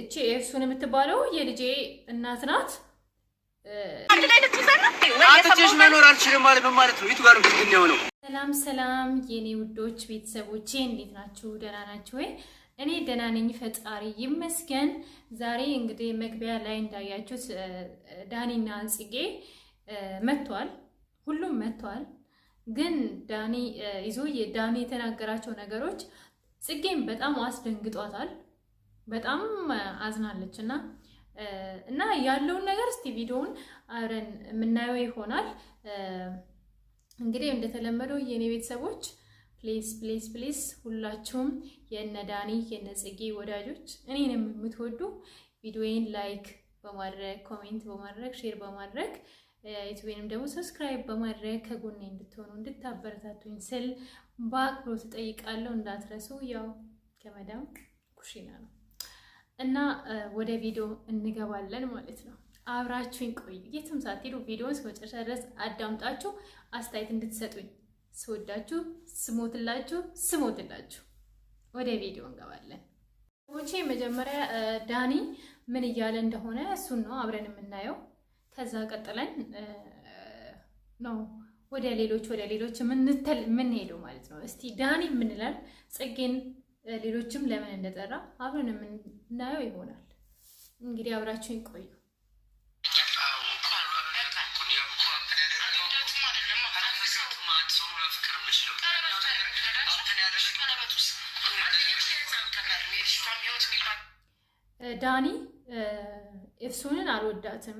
እቺ እሱን የምትባለው የልጄ እናት ናት። አንድ ላይ ልትይዘን ነው አጥቼሽ መኖር አልችልም ማለት ነው። የቱ ጋር ነው ግን የሆነው? ሰላም ሰላም የኔ ውዶች ቤተሰቦቼ እንዴት ናችሁ? ደህና ናችሁ ወይ? እኔ ደህና ነኝ፣ ፈጣሪ ይመስገን። ዛሬ እንግዲህ መግቢያ ላይ እንዳያችሁት ዳኒና ጽጌ መጥቷል፣ ሁሉም መጥቷል። ግን ዳኒ የተናገራቸው ነገሮች ጽጌን በጣም አስደንግጧታል። በጣም አዝናለች እና ያለውን ነገር እስቲ ቪዲዮውን አብረን የምናየው ይሆናል። እንግዲህ እንደተለመደው የኔ ቤተሰቦች ፕሊዝ ሁላችሁም የነ ዳኒ የነ ጽጌ ወዳጆች እኔንም የምትወዱ ቪዲዮዬን ላይክ በማድረግ ኮሜንት በማድረግ ሼር በማድረግ ዩቲዩብንም ደግሞ ሰብስክራይብ በማድረግ ከጎኔ እንድትሆኑ እንድታበረታቱኝ ስል በአክብሮት እጠይቃለሁ። እንዳትረሱ፣ ያው ከመዳም ኩሽና ነው እና ወደ ቪዲዮ እንገባለን ማለት ነው። አብራችሁኝ ቆዩ፣ የትም ሳትሄዱ ቪዲዮውን እስከ መጨረሻ ድረስ አዳምጣችሁ አስተያየት እንድትሰጡኝ ስወዳችሁ ስሞትላችሁ ወደ ቪዲዮ እንገባለን። ወጪ መጀመሪያ ዳኒ ምን እያለ እንደሆነ እሱን ነው አብረን የምናየው። ከዛ ቀጥለን ነው ወደ ሌሎች የምንሄደው ማለት ነው። እስቲ ዳኒ ምን ይላል፣ ጽጌን ሌሎችም ለምን እንደጠራ አብረን የምናየው ይሆናል። እንግዲህ አብራችሁኝ ቆዩ። ዳኒ ኤፍሱንን አልወዳትም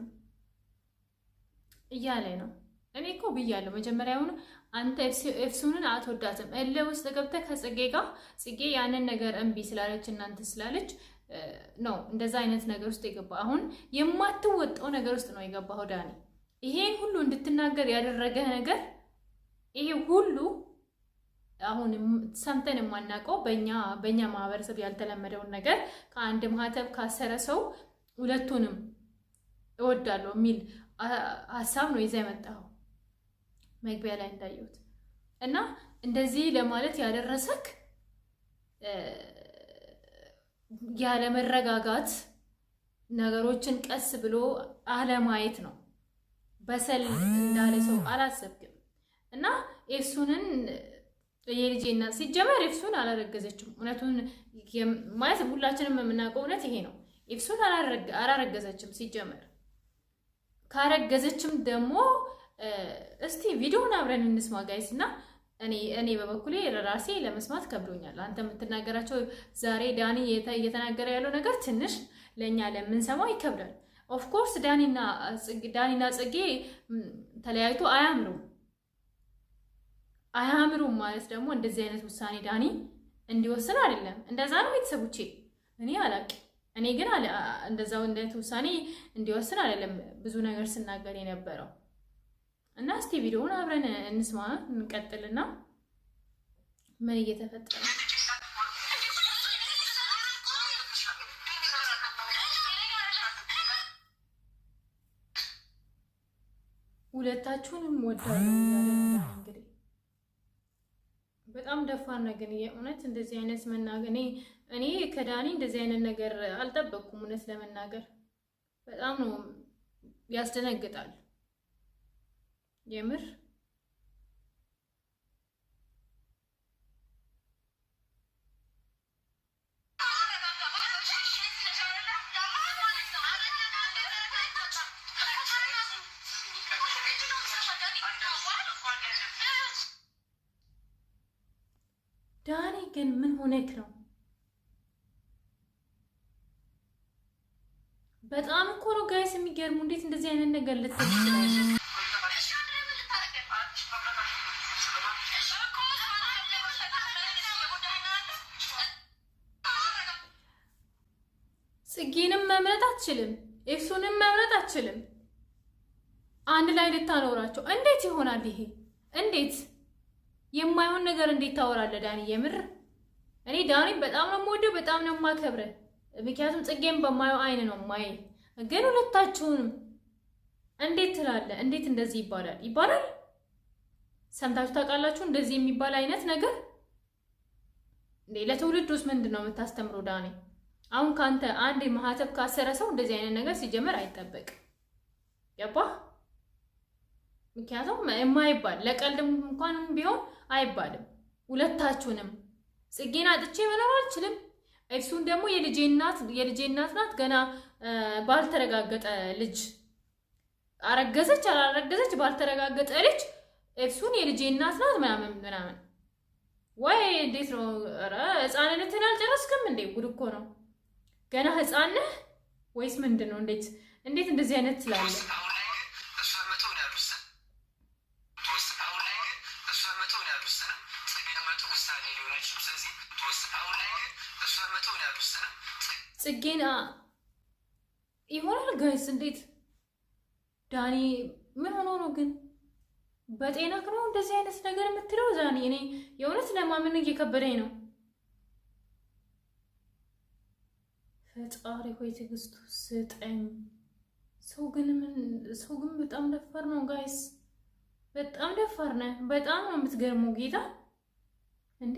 እያለ ነው። እኔ እኮ ብያለሁ መጀመሪያውን አንተ ኤፍሱንን አትወዳትም እልህ ውስጥ ገብተህ ከጽጌ ጋር ጽጌ ያንን ነገር እምቢ ስላለች እናንተ ስላለች ነው እንደዛ አይነት ነገር ውስጥ የገባ። አሁን የማትወጣው ነገር ውስጥ ነው የገባው ዳኒ። ይሄን ሁሉ እንድትናገር ያደረገ ነገር ይሄ ሁሉ አሁን ሰምተን የማናውቀው በእኛ ማህበረሰብ ያልተለመደውን ነገር ከአንድ ማህተብ ካሰረ ሰው ሁለቱንም እወዳለሁ የሚል ሀሳብ ነው ይዘህ የመጣው መግቢያ ላይ እንዳየሁት። እና እንደዚህ ለማለት ያደረሰክ ያለ መረጋጋት ነገሮችን ቀስ ብሎ አለማየት ነው። በሰል እንዳለ ሰው አላሰብክም። እና ኤፍሱንን የልጄና ሲጀመር ኤፍሱን አላረገዘችም። እውነቱን ማለት ሁላችንም የምናውቀው እውነት ይሄ ነው። ኤፍሱን አላረገዘችም ሲጀመር። ካረገዘችም ደግሞ እስቲ ቪዲዮውን አብረን እንስማ ጋይስ። እና እኔ በበኩሌ ራሴ ለመስማት ከብዶኛል። አንተ የምትናገራቸው ዛሬ ዳኒ እየተናገረ ያለው ነገር ትንሽ ለእኛ ለምንሰማው ይከብዳል። ኦፍኮርስ ዳኒና ጽጌ ተለያይቶ አያምሩም ማለት ደግሞ እንደዚህ አይነት ውሳኔ ዳኒ እንዲወስን አይደለም። እንደዛ ነው ቤተሰቦቼ፣ እኔ አላውቅም። እኔ ግን እንደዛው እንደት ውሳኔ እንዲወስን አይደለም ብዙ ነገር ስናገር የነበረው። እና እስቲ ቪዲዮውን አብረን እንስማ እንቀጥልና ምን እየተፈጠረ ሁለታችሁንም ወዳለሁ ያለ እንግዲህ በጣም ደፋር ነው። ግን የእውነት እንደዚህ አይነት መናገር እኔ ከዳኒ እንደዚህ አይነት ነገር አልጠበቅኩም። እውነት ለመናገር በጣም ነው ያስደነግጣል የምር። ዳኒ ግን ምን ሆነክ ነው? በጣም እኮ ነው ጋይስ የሚገርሙ። እንዴት እንደዚህ አይነት ነገር ልትል ጽጌንም መምረጥ አትችልም፣ ኤፍሱንም መምረጥ አትችልም። አንድ ላይ ልታኖራቸው እንዴት ይሆናል ይሄ? እንዴት የማይሆን ነገር እንዴት ታወራለህ ዳኒ? የምር እኔ ዳኒ በጣም ነው የምወደው፣ በጣም ነው የማከብረው። ምክንያቱም ጽጌም በማየው አይን ነው ማይ። ግን ሁለታችሁንም እንዴት ትላለህ? እንዴት እንደዚህ ይባላል? ሰምታችሁ ታውቃላችሁ? እንደዚህ የሚባል አይነት ነገር ለትውልድ ውስጥ ምንድን ነው የምታስተምረው ዳኒ? አሁን ካንተ አንድ ማህተብ ካሰረ ሰው እንደዚህ አይነት ነገር ሲጀመር አይጠበቅም። ገባ? ምክንያቱም የማይባል ለቀልድም እንኳን ቢሆን አይባልም። ሁለታችሁንም ጽጌን አጥቼ መኖር አልችልም። ኤፍሱን ደግሞ የልጄ እናት ናት። ገና ባልተረጋገጠ ልጅ አረገዘች አላረገዘች ባልተረጋገጠ ልጅ ኤፍሱን የልጄ እናት ናት ምናምን ወይ እንዴት ነው? ኧረ ህፃንነትን አልጨረስክም እንዴ? ጉድ እኮ ነው። ገና ህፃን ነህ ወይስ ምንድን ነው? እንዴት እንደዚህ አይነት ትላለህ? ጽጌና ይሆናል ጋይስ። እንዴት ዳኒ ምን ሆኖ ነው ግን? በጤናክ ነው እንደዚህ አይነት ነገር የምትለው ዳኒ? እኔ የእውነት ለማመን እየከበደኝ ነው። ፈጣሪ ሆይ ትዕግስቱ ስጠኝ። ሰው ግን በጣም ደፋር ነው ጋይስ። በጣም ደፋር ነህ። በጣም ነው የምትገርመው ጌታ እንዴ።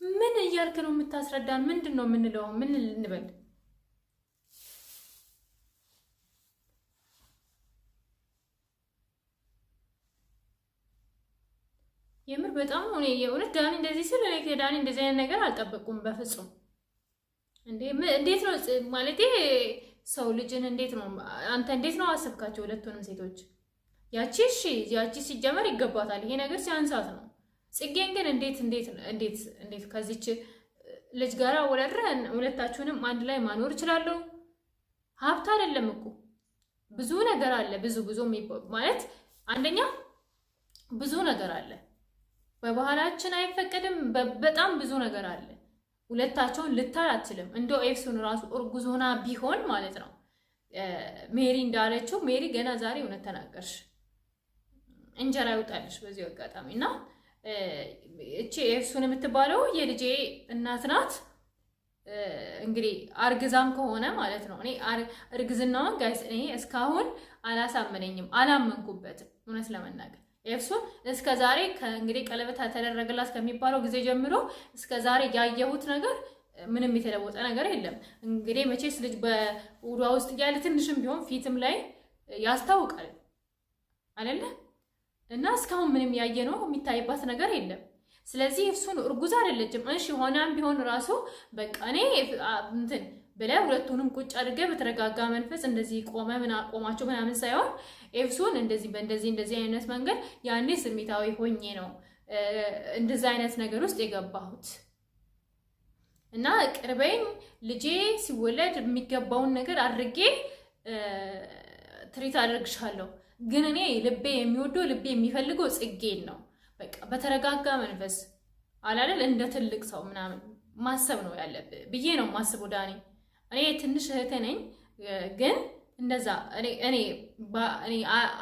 ምን እያልክ ነው የምታስረዳን? ምንድን ነው የምንለው? ምን እንበል? የምር በጣም ነው። የእውነት ዳኒ እንደዚህ ስል እኔ ከዳኒ እንደዚህ አይነት ነገር አልጠበቅኩም በፍጹም። እንዴት ነው ማለቴ ሰው ልጅን እንዴት ነው አንተ እንዴት ነው አሰብካቸው ሁለቱንም ሴቶች? ያቺ ሲጀመር ይገባታል ይሄ ነገር ሲያንሳት ነው። ጽጌን ግን እንዴት ከዚች ልጅ ጋር ወለድረን ሁለታችሁንም አንድ ላይ ማኖር እችላለሁ? ሀብት አይደለም እኮ ብዙ ነገር አለ። ብዙ ማለት አንደኛ ብዙ ነገር አለ። በባህላችን አይፈቀድም። በጣም ብዙ ነገር አለ። ሁለታቸውን ልታይ አትችልም። እንደው ኤፍሱን ራሱ እርጉዝ ሆና ቢሆን ማለት ነው ሜሪ እንዳለችው ሜሪ ገና ዛሬ እውነት ተናገርሽ እንጀራ ይውጣልሽ በዚህ አጋጣሚ እና እቺ ኤፍሱን የምትባለው የልጄ እናት ናት። እንግዲህ አርግዛም ከሆነ ማለት ነው እኔ እርግዝናዋን ጋይስ እኔ እስካሁን አላሳመነኝም፣ አላመንኩበትም እውነት ለመናገር ኤፍሱን እስከ ዛሬ እንግዲህ ቀለበት ተደረገላት ከሚባለው ጊዜ ጀምሮ እስከ ዛሬ ያየሁት ነገር ምንም የተለወጠ ነገር የለም። እንግዲህ መቼስ ልጅ በውዷ ውስጥ ያለ ትንሽም ቢሆን ፊትም ላይ ያስታውቃል አይደለ? እና እስካሁን ምንም ያየነው የሚታይባት ነገር የለም። ስለዚህ ኤፍሱን እርጉዝ አይደለችም። እሺ ሆናም ቢሆን ራሱ በቃ እኔ እንትን ብለህ ሁለቱንም ቁጭ አድርገህ በተረጋጋ መንፈስ እንደዚህ ቆማቸው ምናምን ሳይሆን ኤፍሱን እንደዚህ አይነት መንገድ ያኔ ስሜታዊ ሆኜ ነው እንደዚህ አይነት ነገር ውስጥ የገባሁት እና ቅርበኝ ልጄ ሲወለድ የሚገባውን ነገር አድርጌ ትሪት አድርግሻለሁ። ግን እኔ ልቤ የሚወደው ልቤ የሚፈልገው ጽጌን ነው። በቃ በተረጋጋ መንፈስ አላለ እንደ ትልቅ ሰው ምናምን ማሰብ ነው ያለብህ ብዬ ነው ማስበው ዳኒ። እኔ ትንሽ እህቴ ነኝ ግን እንደዛ እኔ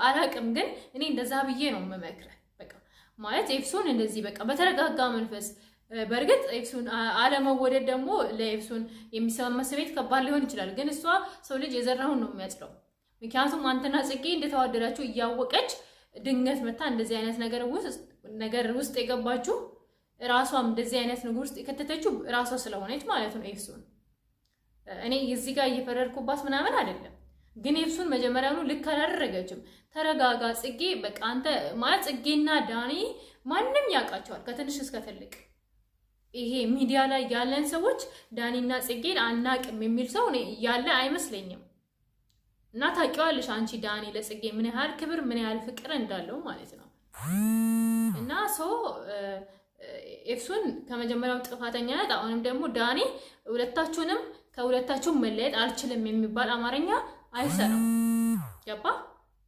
አላቅም ግን እኔ እንደዛ ብዬ ነው የምመክረህ። በቃ ማለት ኤፍሱን እንደዚህ በቃ በተረጋጋ መንፈስ በእርግጥ ኤፍሱን አለመወደድ ደግሞ ለኤፍሱን የሚሰማ ስሜት ከባድ ሊሆን ይችላል። ግን እሷ ሰው ልጅ የዘራውን ነው የሚያጭለው። ምክንያቱም አንተና ጽጌ እንደተዋደዳችሁ እያወቀች ድንገት መታ እንደዚህ አይነት ነገር ውስጥ የገባችሁ ራሷም እንደዚህ አይነት ነገር ውስጥ የከተተችው ራሷ ስለሆነች ማለት ነው ኤፍሱን። እኔ እዚህ ጋር እየፈረድኩባት ምናምን አይደለም፣ ግን ኤፍሱን መጀመሪያውኑ ልክ አላደረገችም። ተረጋጋ ጽጌ። በቃ አንተ ማለት ጽጌና ዳኒ ማንም ያውቃቸዋል ከትንሽ እስከ ትልቅ። ይሄ ሚዲያ ላይ ያለን ሰዎች ዳኒና ጽጌን አናቅም የሚል ሰው ያለ አይመስለኝም። እና ታውቂዋለሽ አንቺ ዳኒ ለጽጌ ምን ያህል ክብር ምን ያህል ፍቅር እንዳለው ማለት ነው። እና ኤፍሱን ከመጀመሪያው ጥፋተኛ ናት። አሁንም ደግሞ ዳኒ ከሁለታችሁም መለየት አልችልም የሚባል አማርኛ አይሰራም። ገባ?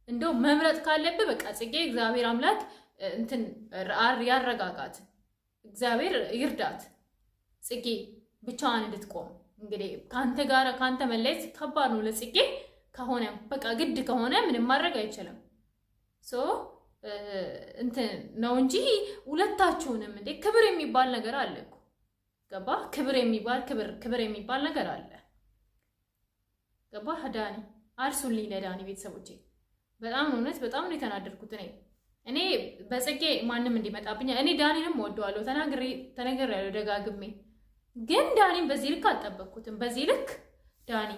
እንደው መምረጥ ካለብህ በቃ ጽጌ እግዚአብሔር አምላክ እንትን ያረጋጋት፣ እግዚአብሔር ይርዳት ጽጌ ብቻዋን እንድትቆም። እንግዲህ ካንተ መለየት ከባድ ነው ለጽጌ ከሆነ በቃ ግድ ከሆነ ምንም ማድረግ አይችልም። እንትን ነው እንጂ ሁለታችሁንም እንዴ ክብር የሚባል ነገር አለ እኮ ገባ? ክብር የሚባል ነገር አለ። ገባ? ዳኒ አርሱልኝ ለዳኒ ቤተሰቦቼ። በጣም እውነት በጣም ነው የተናደድኩት እኔ እኔ በጽጌ ማንም እንዲመጣብኝ እኔ ዳኒንም ወደዋለሁ ተናግሬያለሁ ደጋግሜ። ግን ዳኒን በዚህ ልክ አልጠበቅኩትም። በዚህ ልክ ዳኒ